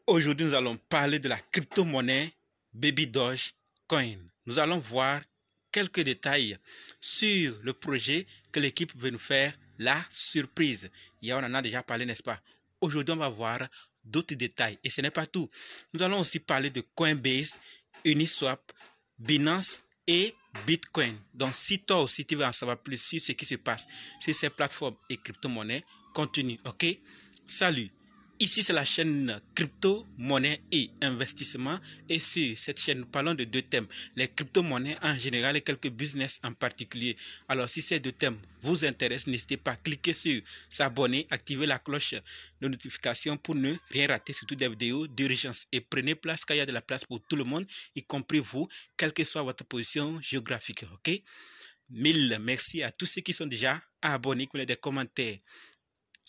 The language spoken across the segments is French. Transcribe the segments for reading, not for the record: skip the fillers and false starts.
Aujourd'hui, nous allons parler de la crypto-monnaie Baby Dogecoin. Nous allons voir quelques détails sur le projet que l'équipe veut nous faire, la surprise. Hier, on en a déjà parlé, n'est-ce pas? Aujourd'hui, on va voir d'autres détails. Et ce n'est pas tout. Nous allons aussi parler de Coinbase, Uniswap, Binance et Bitcoin. Donc, si toi aussi tu veux en savoir plus sur ce qui se passe sur ces plateformes et crypto-monnaies, continue, ok? Salut! Ici, c'est la chaîne crypto, monnaie et investissement. Et sur cette chaîne, nous parlons de deux thèmes. Les crypto-monnaies en général et quelques business en particulier. Alors, si ces deux thèmes vous intéressent, n'hésitez pas à cliquer sur s'abonner, activer la cloche de notification pour ne rien rater, surtout des vidéos d'urgence. Et prenez place car il y a de la place pour tout le monde, y compris vous, quelle que soit votre position géographique. Ok? Mille merci à tous ceux qui sont déjà abonnés, qui ont des commentaires.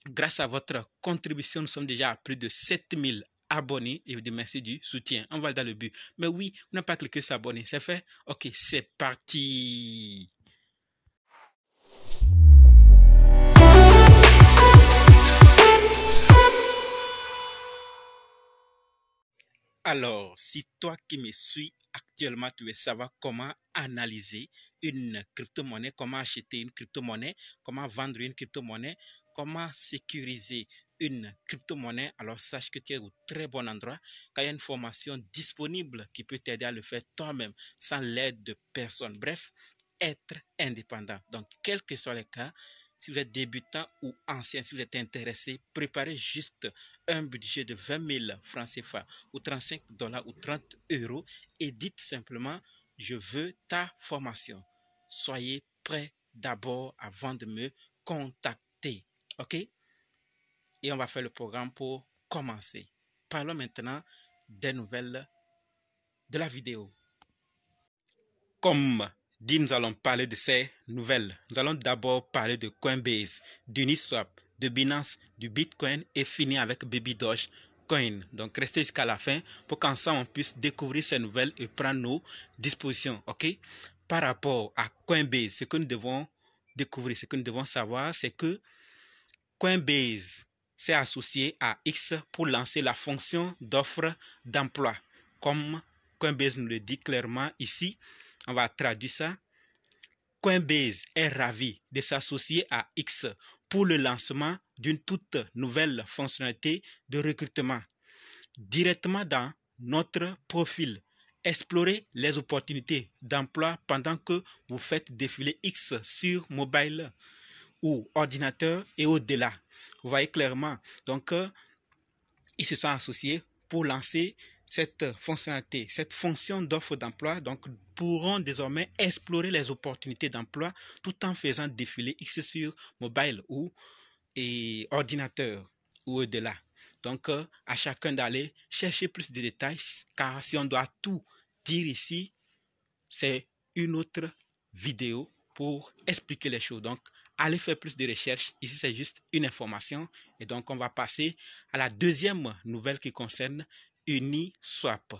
Grâce à votre contribution, nous sommes déjà à plus de 7000 abonnés et de merci du soutien. On va dans le but. Mais oui, on n'a pas cliqué sur s'abonner. C'est fait? Ok, c'est parti. Alors, si toi qui me suis actuellement, tu veux savoir comment analyser une crypto-monnaie, comment acheter une crypto-monnaie, comment vendre une crypto-monnaie, comment sécuriser une crypto-monnaie, alors sache que tu es au très bon endroit, car il y a une formation disponible qui peut t'aider à le faire toi-même, sans l'aide de personne. Bref, être indépendant. Donc, quel que soit le cas, si vous êtes débutant ou ancien, si vous êtes intéressé, préparez juste un budget de 20 000 francs CFA ou 35 $ ou 30 € et dites simplement, je veux ta formation. Soyez prêts d'abord avant de me contacter. OK? Et on va faire le programme pour commencer. Parlons maintenant des nouvelles de la vidéo. Comme dit, nous allons parler de ces nouvelles. Nous allons d'abord parler de Coinbase, d'Uniswap, de Binance, du Bitcoin et finir avec Baby Dogecoin. Donc restez jusqu'à la fin pour qu'ensemble on puisse découvrir ces nouvelles et prendre nos dispositions. Ok? Par rapport à Coinbase, ce que nous devons découvrir, ce que nous devons savoir, c'est que Coinbase s'est associé à X pour lancer la fonction d'offre d'emploi. Comme Coinbase nous le dit clairement ici, on va traduire ça. Coinbase est ravi de s'associer à X pour le lancement d'une toute nouvelle fonctionnalité de recrutement. Directement dans notre profil, explorez les opportunités d'emploi pendant que vous faites défiler X sur mobile ou ordinateur et au-delà. Vous voyez clairement. Donc, ils se sont associés pour lancer cette fonctionnalité, cette fonction d'offre d'emploi. Donc, pourront désormais explorer les opportunités d'emploi tout en faisant défiler X sur mobile ou ordinateur ou au-delà. Donc, à chacun d'aller chercher plus de détails, car si on doit tout dire ici, c'est une autre vidéo pour expliquer les choses. Donc, allez faire plus de recherches. Ici, c'est juste une information. Et donc, on va passer à la deuxième nouvelle qui concerne Uniswap.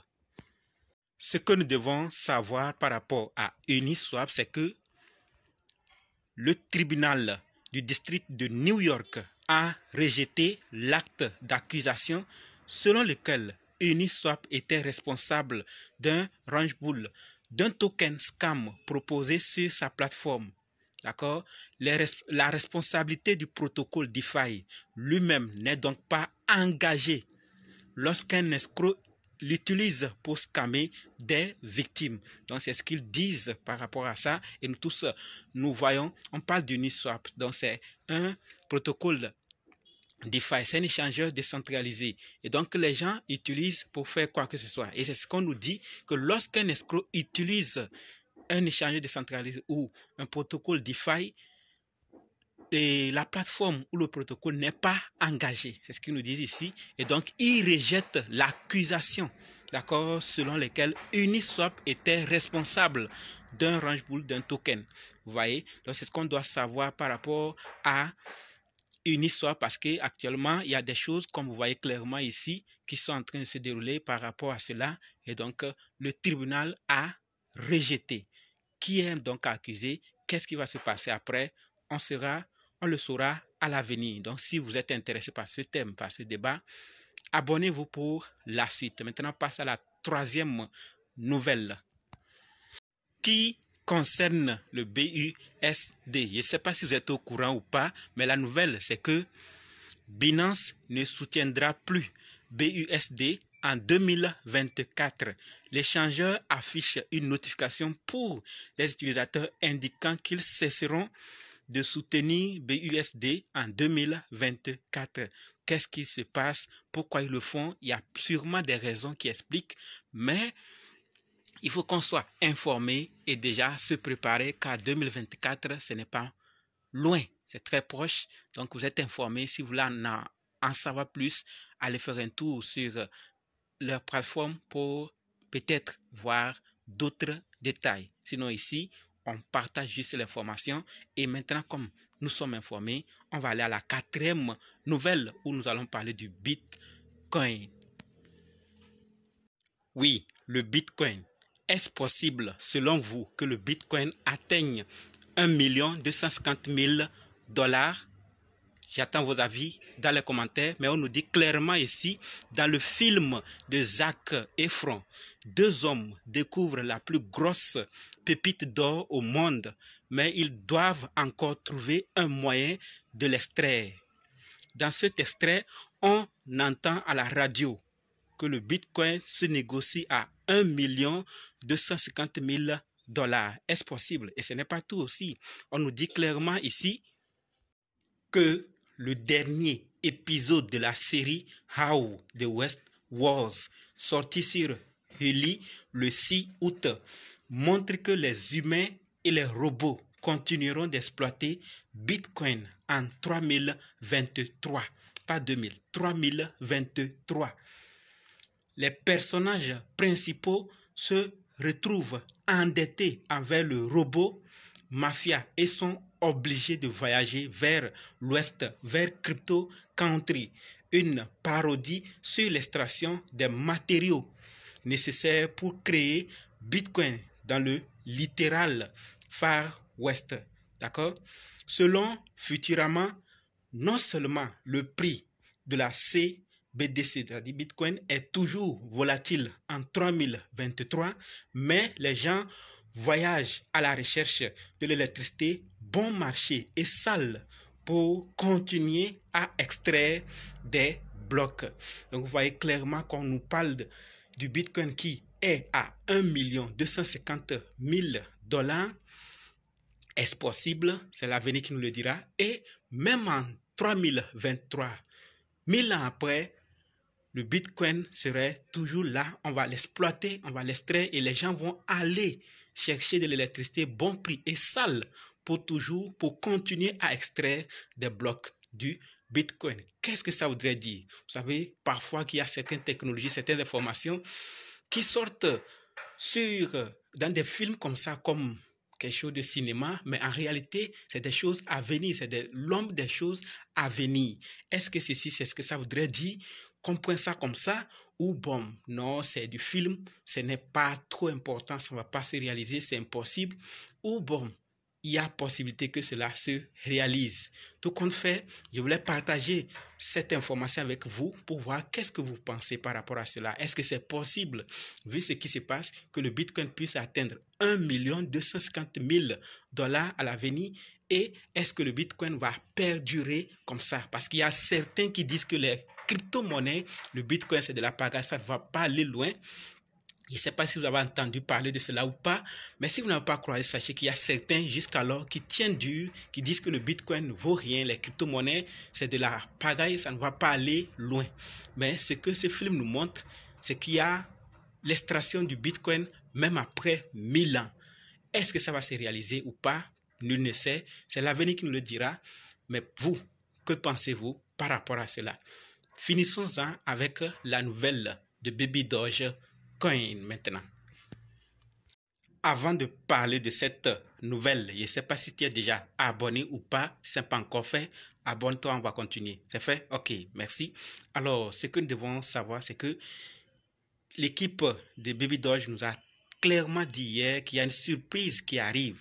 Ce que nous devons savoir par rapport à Uniswap, c'est que le tribunal du district de New York a rejeté l'acte d'accusation selon lequel Uniswap était responsable d'un Rug Pull, d'un token scam proposé sur sa plateforme. D'accord? La responsabilité du protocole DeFi lui-même n'est donc pas engagée lorsqu'un escroc l'utilise pour scammer des victimes. Donc, c'est ce qu'ils disent par rapport à ça. Et nous tous, nous voyons, on parle d'Uniswap. Donc, c'est un protocole DeFi, c'est un échangeur décentralisé. Et donc, les gens utilisent pour faire quoi que ce soit. Et c'est ce qu'on nous dit, que lorsqu'un escroc utilise un échangeur décentralisé ou un protocole DeFi, et la plateforme ou le protocole n'est pas engagé. C'est ce qu'ils nous disent ici. Et donc, ils rejettent l'accusation, d'accord, selon laquelle Uniswap était responsable d'un Rug Pull, d'un token. Vous voyez? Donc, c'est ce qu'on doit savoir par rapport à Uniswap, parce qu'actuellement, il y a des choses, comme vous voyez clairement ici, qui sont en train de se dérouler par rapport à cela. Et donc, le tribunal a rejeté. Qui est donc accusé? Qu'est-ce qui va se passer après? On le saura à l'avenir. Donc, si vous êtes intéressé par ce thème, par ce débat, abonnez-vous pour la suite. Maintenant, passe à la troisième nouvelle qui concerne le BUSD. Je ne sais pas si vous êtes au courant ou pas, mais la nouvelle, c'est que Binance ne soutiendra plus BUSD en 2024. L'échangeur affiche une notification pour les utilisateurs indiquant qu'ils cesseront de soutenir BUSD en 2024. Qu'est-ce qui se passe? Pourquoi ils le font? Il y a sûrement des raisons qui expliquent, mais il faut qu'on soit informé et déjà se préparer car 2024, ce n'est pas loin, c'est très proche. Donc, vous êtes informé. Si vous voulez en savoir plus, allez faire un tour sur leur plateforme pour peut-être voir d'autres détails. Sinon, ici, on partage juste l'information. Et maintenant, comme nous sommes informés, on va aller à la quatrième nouvelle où nous allons parler du Bitcoin. Oui, le Bitcoin. Est-ce possible, selon vous, que le Bitcoin atteigne 1 250 000 $? J'attends vos avis dans les commentaires, mais on nous dit clairement ici, dans le film de Zac Efron, deux hommes découvrent la plus grosse pépite d'or au monde, mais ils doivent encore trouver un moyen de l'extraire. Dans cet extrait, on entend à la radio que le Bitcoin se négocie à 1 250 000 $. Est-ce possible? Et ce n'est pas tout aussi. On nous dit clairement ici que le dernier épisode de la série How the West Was, sorti sur Hulu le 6 août, montre que les humains et les robots continueront d'exploiter Bitcoin en 3023, pas 2000, 3023. Les personnages principaux se retrouvent endettés envers le robot mafia et sont obligés de voyager vers l'ouest, vers Crypto Country, une parodie sur l'extraction des matériaux nécessaires pour créer Bitcoin dans le littéral Far West. D'accord? Selon Futurama, non seulement le prix de la CBDC, c'est-à-dire Bitcoin, est toujours volatile en 3023, mais les gens voyagent à la recherche de l'électricité bon marché et sale pour continuer à extraire des blocs. Donc vous voyez clairement qu'on nous parle du Bitcoin qui est à 1 250 000 $. Est-ce possible? C'est l'avenir qui nous le dira. Et même en 3023, 1000 ans après, le Bitcoin serait toujours là. On va l'exploiter, on va l'extraire et les gens vont aller chercher de l'électricité bon prix et sale pour continuer à extraire des blocs du Bitcoin. Qu'est-ce que ça voudrait dire? Vous savez, parfois qu'il y a certaines technologies, certaines informations qui sortent dans des films comme ça, comme quelque chose de cinéma, mais en réalité, c'est des choses à venir, c'est l'homme des choses à venir. Est-ce que ceci, c'est ce que ça voudrait dire? Comprends ça comme ça, ou bon, non, c'est du film, ce n'est pas trop important, ça ne va pas se réaliser, c'est impossible, ou bon, il y a possibilité que cela se réalise. Tout compte fait, je voulais partager cette information avec vous pour voir qu'est-ce que vous pensez par rapport à cela. Est-ce que c'est possible, vu ce qui se passe, que le Bitcoin puisse atteindre 1 250 000 $ à l'avenir? Et est-ce que le Bitcoin va perdurer comme ça? Parce qu'il y a certains qui disent que les crypto-monnaies, le Bitcoin, c'est de la pagaille, ça ne va pas aller loin. Je ne sais pas si vous avez entendu parler de cela ou pas, mais si vous n'avez pas croisé, sachez qu'il y a certains jusqu'alors qui tiennent dur, qui disent que le Bitcoin ne vaut rien, les crypto-monnaies, c'est de la pagaille, ça ne va pas aller loin. Mais ce que ce film nous montre, c'est qu'il y a l'extraction du Bitcoin même après 1000 ans. Est-ce que ça va se réaliser ou pas? Nul ne sait, c'est l'avenir qui nous le dira. Mais vous, que pensez-vous par rapport à cela? Finissons-en avec la nouvelle de Baby Doge Coin maintenant. Avant de parler de cette nouvelle, je ne sais pas si tu es déjà abonné ou pas. Si ce n'est pas encore fait, abonne-toi, on va continuer. C'est fait? Ok, merci. Alors, ce que nous devons savoir, c'est que l'équipe de Baby Doge nous a clairement dit hier qu'il y a une surprise qui arrive.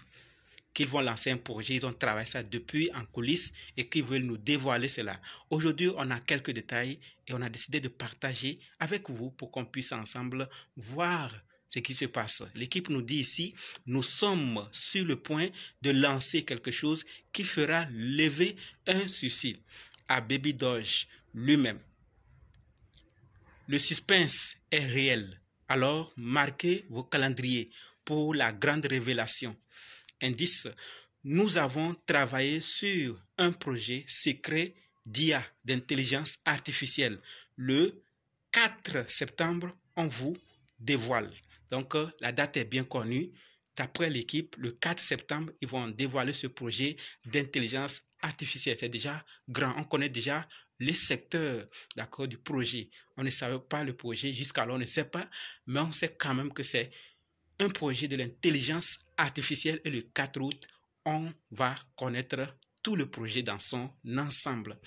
qu'ils vont lancer un projet, ils ont travaillé ça depuis en coulisses et qu'ils veulent nous dévoiler cela. Aujourd'hui, on a quelques détails et on a décidé de partager avec vous pour qu'on puisse ensemble voir ce qui se passe. L'équipe nous dit ici, nous sommes sur le point de lancer quelque chose qui fera lever un suicide à Baby Doge lui-même. Le suspense est réel. Alors, marquez vos calendriers pour la grande révélation. Indice, nous avons travaillé sur un projet secret d'IA, d'intelligence artificielle. Le 4 septembre, on vous dévoile. Donc, la date est bien connue. D'après l'équipe, le 4 septembre, ils vont dévoiler ce projet d'intelligence artificielle. C'est déjà grand. On connaît déjà les secteurs, d'accord, du projet. On ne savait pas le projet jusqu'alors, on ne sait pas, mais on sait quand même que c'est un projet de l'intelligence artificielle et le 4 août, on va connaître tout le projet dans son ensemble.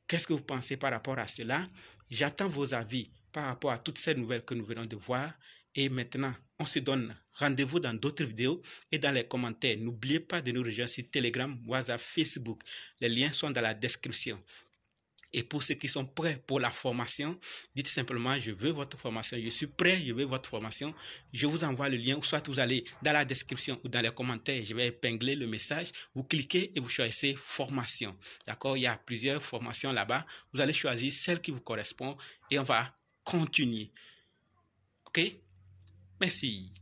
Qu'est-ce que vous pensez par rapport à cela? J'attends vos avis par rapport à toutes ces nouvelles que nous venons de voir. Et maintenant, on se donne rendez-vous dans d'autres vidéos et dans les commentaires. N'oubliez pas de nous rejoindre sur Telegram, WhatsApp, Facebook. Les liens sont dans la description. Et pour ceux qui sont prêts pour la formation, dites simplement, je veux votre formation, je suis prêt, je veux votre formation. Je vous envoie le lien, ou soit vous allez dans la description ou dans les commentaires, je vais épingler le message, vous cliquez et vous choisissez formation. D'accord? Il y a plusieurs formations là-bas. Vous allez choisir celle qui vous correspond et on va continuer. OK? Merci.